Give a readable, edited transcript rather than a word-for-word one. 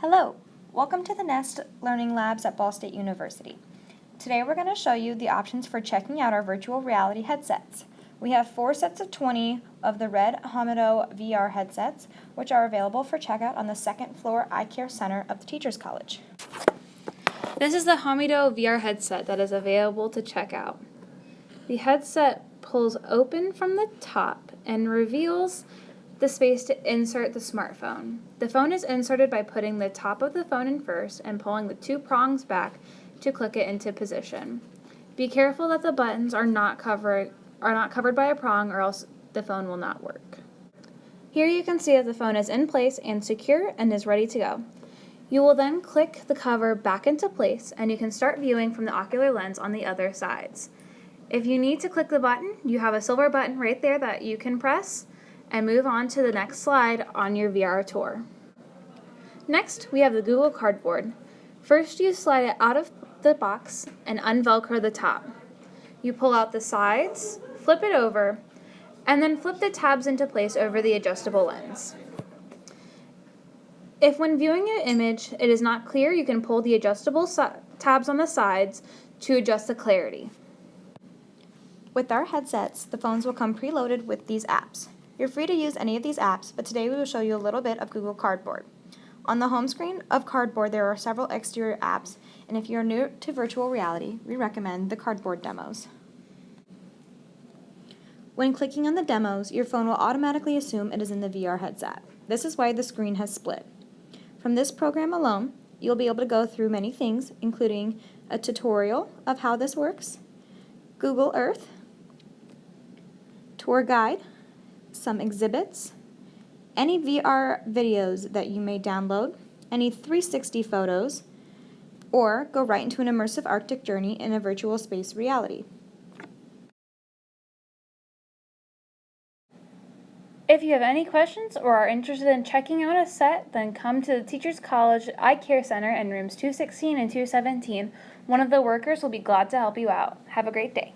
Hello, welcome to the Nest Learning Labs at Ball State University. Today we're going to show you the options for checking out our virtual reality headsets. We have 4 sets of 20 of the red Homido VR headsets, which are available for checkout on the second floor Eye Care Center of the Teachers College. This is the Homido VR headset that is available to check out. The headset pulls open from the top and reveals the space to insert the smartphone. The phone is inserted by putting the top of the phone in first and pulling the 2 prongs back to click it into position. Be careful that the buttons are not covered by a prong, or else the phone will not work. Here you can see that the phone is in place and secure and is ready to go. You will then click the cover back into place and you can start viewing from the ocular lens on the other sides. If you need to click the button, you have a silver button right there that you can press and move on to the next slide on your VR tour. Next, we have the Google Cardboard. First, you slide it out of the box and unvelcro the top. You pull out the sides, flip it over, and then flip the tabs into place over the adjustable lens. If when viewing an image it is not clear, you can pull the adjustable tabs on the sides to adjust the clarity. With our headsets, the phones will come preloaded with these apps. You're free to use any of these apps, but today we will show you a little bit of Google Cardboard. On the home screen of Cardboard, there are several exterior apps, and if you're new to virtual reality, we recommend the Cardboard demos. When clicking on the demos, your phone will automatically assume it is in the VR headset. This is why the screen has split. From this program alone, you'll be able to go through many things, including a tutorial of how this works, Google Earth, tour guide, some exhibits, any VR videos that you may download, any 360 photos, or go right into an immersive Arctic journey in a virtual space reality. If you have any questions or are interested in checking out a set, then come to the Teachers College Eye Care Center in rooms 216 and 217. One of the workers will be glad to help you out. Have a great day.